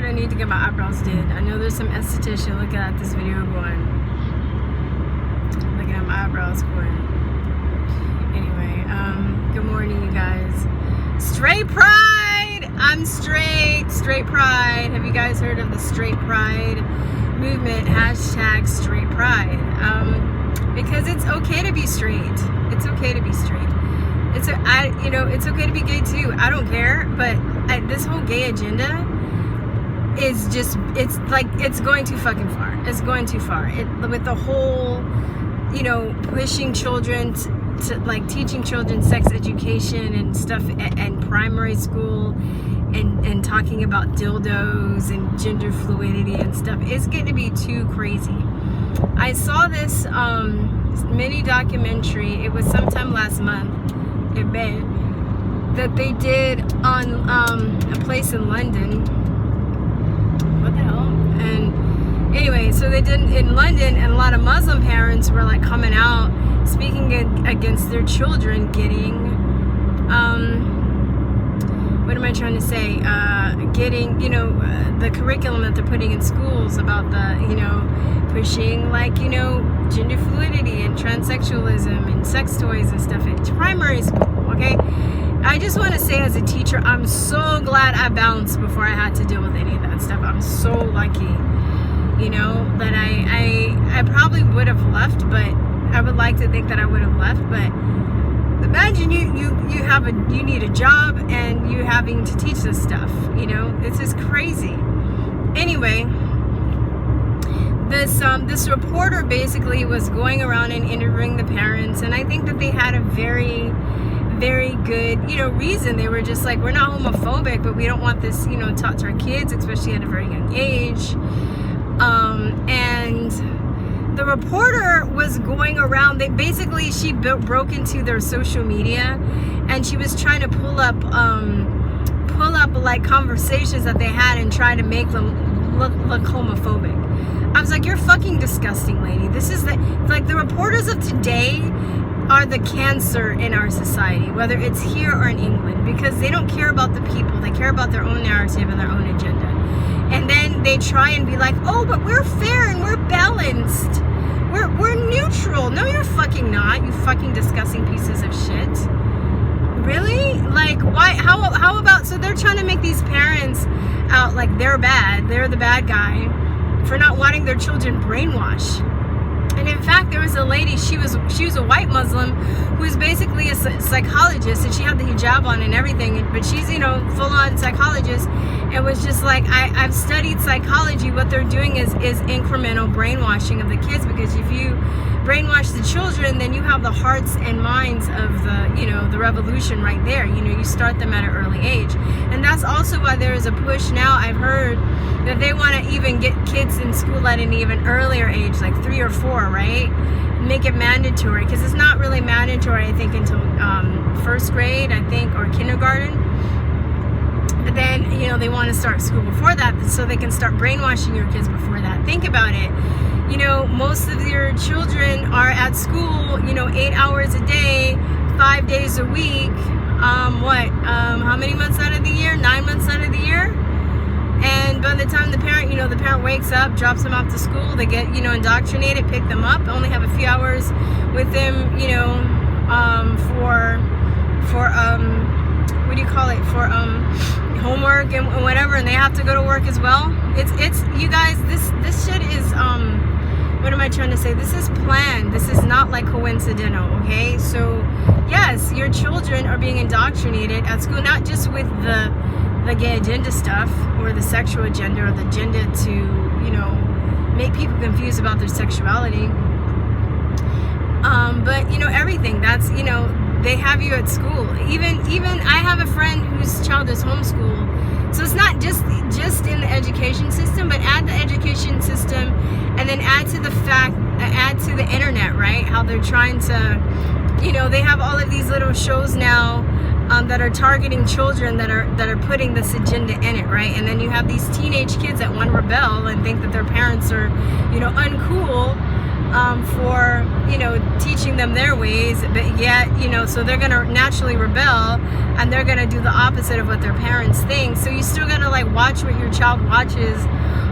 hard I need to get my eyebrows did. I know there's some esthetician looking at this video going, looking at my eyebrows going. Anyway, good morning, you guys. Straight Pride! I'm straight pride. Have you guys heard of the straight pride movement? Hashtag straight pride. Because it's okay to be straight. It's okay to be straight. It's okay to be gay too. I don't care, but this whole gay agenda is just, it's going too fucking far. It's going too far. With the whole, pushing children to like teaching children sex education and stuff and primary school and talking about dildos and gender fluidity and stuff. It's getting to be too crazy. I saw this mini documentary. It was sometime last month in May that they did on a place in London. What the hell? And anyway, so they did in London, and a lot of Muslim parents were like coming out speaking against their children getting what am I trying to say, getting the curriculum that they're putting in schools about the pushing like gender fluidity and transsexualism and sex toys and stuff in primary school. Okay, I just want to say, as a teacher, I'm so glad I bounced before I had to deal with any of that stuff. I'm so lucky, that I probably would have left, but I would like to think that I would have left. But imagine you need a job and you having to teach this stuff. It's just crazy. Anyway, this reporter basically was going around and interviewing the parents, and I think that they had a very, very good reason. They were just like, we're not homophobic, but we don't want this taught to our kids, especially at a very young age. And the reporter was going around. She broke into their social media, and she was trying to pull up like conversations that they had and try to make them look homophobic. I was like, you're fucking disgusting, lady. This is the reporters of today are the cancer in our society, whether it's here or in England, because they don't care about the people. They care about their own narrative and their own agenda. And then they try and be like, oh, but we're fair and we're balanced. We're neutral. No, you're fucking not, you fucking disgusting pieces of shit. Really? Like, why? How about, so they're trying to make these parents out like they're bad. They're the bad guy for not wanting their children brainwashed. And in fact, there was a lady, she was a white Muslim who was basically a psychologist, and she had the hijab on and everything, but she's, full-on psychologist, and was just like, I've studied psychology. What they're doing is incremental brainwashing of the kids, because if you brainwash the children, then you have the hearts and minds of the revolution right there. You start them at an early age. And that's also why there is a push now, I've heard, that they want to even get kids in school at an even earlier age, like 3 or 4, right? Make it mandatory, because it's not really mandatory, I think, until first grade, I think, or kindergarten. But then, they want to start school before that, so they can start brainwashing your kids before that. Think about it. Most of your children are at school, 8 hours a day, 5 days a week. How many months out of the year? 9 months out of the year? And by the time the parent wakes up, drops them off to school, they get, indoctrinated, pick them up, only have a few hours with them, for what do you call it? For homework and whatever, and they have to go to work as well. It's you guys, this shit is what am I trying to say? This is planned. This is not like coincidental, okay? So yes, your children are being indoctrinated at school, not just with the gay agenda stuff or the sexual agenda or the agenda to make people confused about their sexuality, but everything that's they have you at school. Even I have a friend whose child is homeschooled, so it's not just in the education system, but add the education system, and then add to the internet, right? How they're trying to they have all of these little shows now that are targeting children that are putting this agenda in it, right? And then you have these teenage kids that want to rebel and think that their parents are uncool, for, you know, teaching them their ways, but yet, you know, so they're gonna naturally rebel and they're gonna do the opposite of what their parents think. So you still gotta like watch what your child watches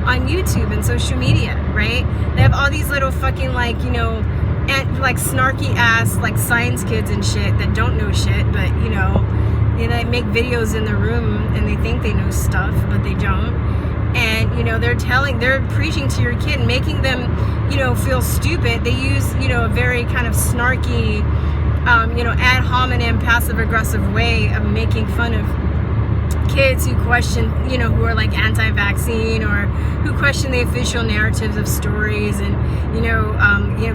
on YouTube and social media, right? They have all these little fucking like, you know, and like snarky ass like science kids and shit that don't know shit, but you know, they make videos in their room and they think they know stuff, but they don't. And you know, they're preaching to your kid, making them, you know, feel stupid. They use, you know, a very kind of snarky, you know, ad hominem, passive aggressive way of making fun of kids who question, you know, who are like anti-vaccine or who question the official narratives of stories, and you know,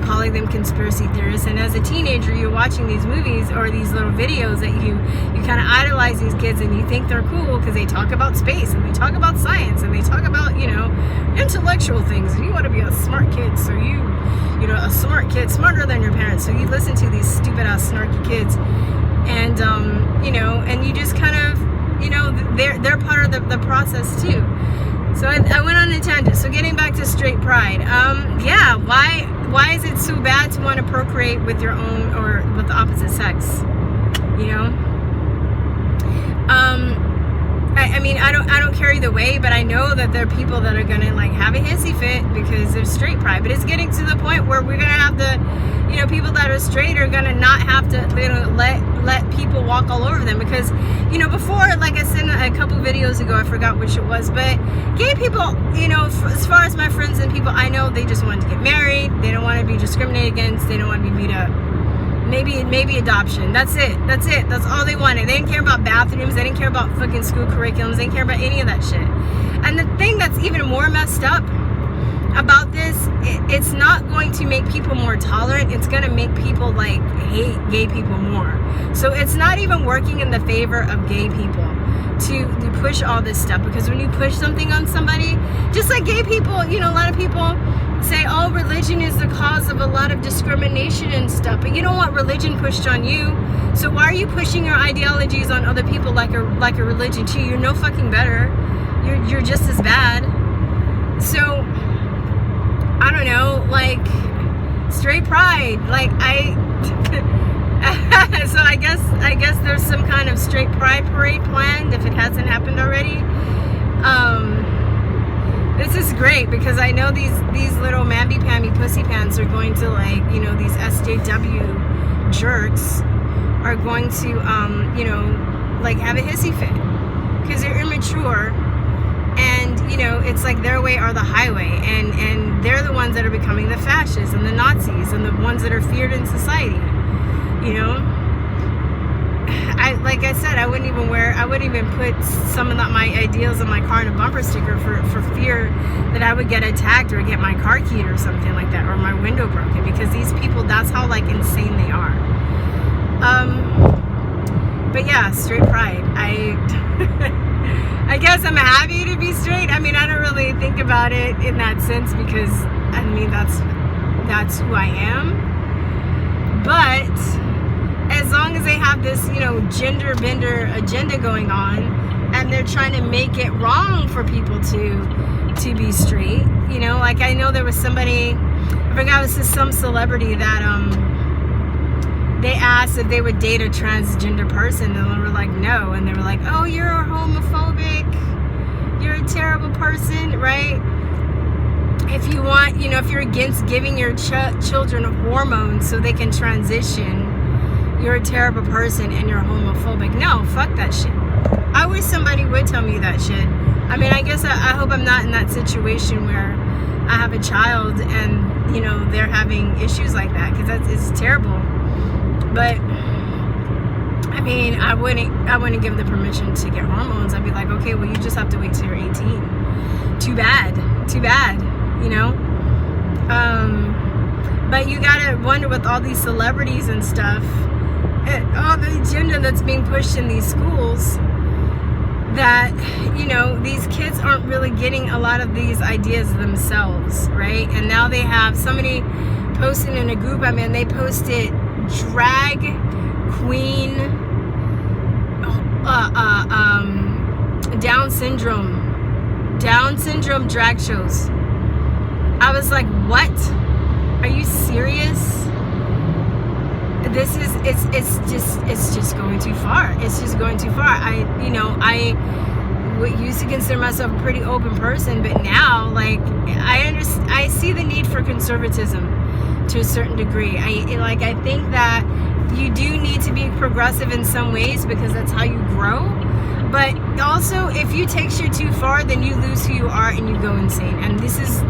calling them conspiracy theorists. And as a teenager, you're watching these movies or these little videos that you kind of idolize these kids, and you think they're cool because they talk about space and they talk about science and they talk about, you know, intellectual things, and you want to be a smart kid, so you know, a smart kid, smarter than your parents, so you listen to these stupid ass snarky kids, and you know, and you just kind of, you know, they're part of the process too. So I went on a tangent. So getting back to straight pride, yeah, why is it so bad to want to procreate with your own or with the opposite sex? You know, I mean, I don't care either way, but I know that there are people that are gonna like have a hissy fit because they're straight pride. But it's getting to the point where we're gonna have to, you know, people that are straight are gonna not have to, you know, let people walk all over them, because, you know, before, like I said a couple videos ago, I forgot which it was, but gay people, you know, as far as my friends and people I know, they just want to get married. They don't want to be discriminated against. They don't want to be beat up. Maybe adoption. That's it. That's all they wanted. They didn't care about bathrooms. They didn't care about fucking school curriculums. They didn't care about any of that shit. And the thing that's even more messed up about this, it's not going to make people more tolerant. It's going to make people like hate gay people more. So it's not even working in the favor of gay people to push all this stuff, because when you push something on somebody, just like gay people, you know, a lot of people say, oh, religion is the cause of a lot of discrimination and stuff, but you don't want religion pushed on you. So why are you pushing your ideologies on other people like a religion too? You're no fucking better. You're just as bad. So I don't know, like straight pride, like so I guess there's some kind of straight pride parade planned if it hasn't happened already. This is great because I know these little mamby-pamby pussy pants are going to, like, you know, these SJW jerks are going to, you know, like have a hissy fit because they're immature, and, you know, it's like their way or the highway, and they're the ones that are becoming the fascists and the Nazis and the ones that are feared in society, you know. Like I said, I wouldn't even put some of my ideals on my car in a bumper sticker for fear that I would get attacked or get my car keyed or something like that, or my window broken, because these people, that's how like insane they are. But yeah, straight pride. I guess I'm happy to be straight. I mean, I don't really think about it in that sense because, I mean, that's who I am. But as long as they have this, you know, gender bender agenda going on, and they're trying to make it wrong for people to be straight, you know, like I know there was somebody, I forgot, it was just some celebrity that they asked if they would date a transgender person, and they were like no, and they were like, oh, you're homophobic, you're a terrible person, right? If you want, you know, if you're against giving your children hormones so they can transition, you're a terrible person and you're homophobic. No, fuck that shit. I wish somebody would tell me that shit. I mean, I guess I hope I'm not in that situation where I have a child and, you know, they're having issues like that, because it's terrible. But I mean, I wouldn't give them permission to get hormones. I'd be like, okay, well, you just have to wait till you're 18. Too bad, you know. But you gotta wonder, with all these celebrities and stuff, all the agenda that's being pushed in these schools, that, you know, these kids aren't really getting a lot of these ideas themselves, right? And now they have somebody posting in a group I'm in, they posted drag queen Down syndrome drag shows. I was like, what? Are you serious? This is, it's just going too far. It's just going too far. I used to consider myself a pretty open person, but now, like, I see the need for conservatism to a certain degree. I think that you do need to be progressive in some ways because that's how you grow. But also, if you take shit too far, then you lose who you are and you go insane. And this is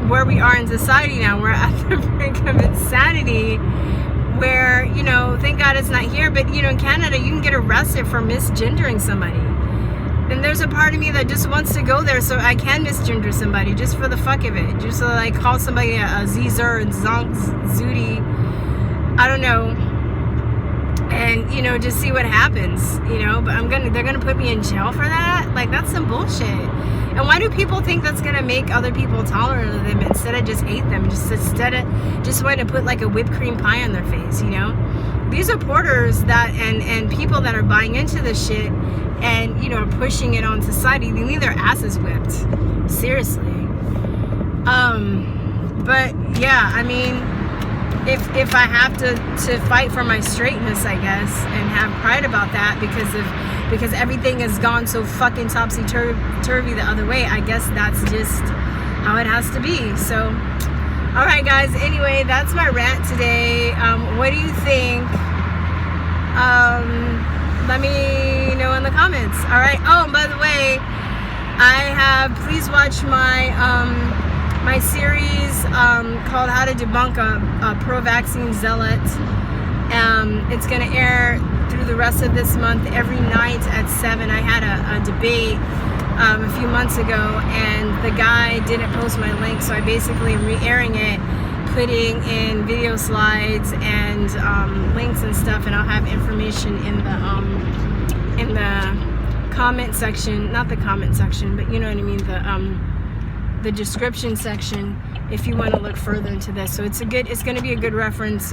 where we are in society now. We're at the brink of insanity, where, you know, thank God it's not here, but, you know, in Canada, you can get arrested for misgendering somebody. And there's a part of me that just wants to go there so I can misgender somebody just for the fuck of it. Just so I call somebody a Zer and Zonk, Zooty, I don't know. And, you know, just see what happens, you know. But they're gonna put me in jail for that? Like, that's some bullshit. And why do people think that's gonna make other people tolerant of them instead of just hate them? Instead of just wanting to put like a whipped cream pie on their face, you know? These reporters that and people that are buying into this shit and, you know, pushing it on society, they need their asses whipped. Seriously. But yeah, I mean, if I have to fight for my straightness, I guess, and have pride about that because everything has gone so fucking topsy-turvy the other way, I guess that's just how it has to be. So, all right, guys. Anyway, that's my rant today. What do you think? Let me know in the comments. All right. Oh, and by the way, please watch my series called How to Debunk a Pro-Vaccine Zealot. It's going to air through the rest of this month every night at 7. I had a debate a few months ago, and the guy didn't post my link, so I basically am re-airing it, putting in video slides and links and stuff, and I'll have information in the comment section, not the comment section, but you know what I mean, the description section, if you want to look further into this. So it's going to be a good reference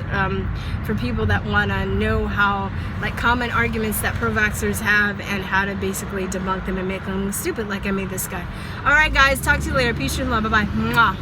for people that want to know how, like, common arguments that pro-vaxxers have and how to basically debunk them and make them stupid like I made this guy. All right, guys, talk to you later. Peace and love. Bye-bye. Mwah.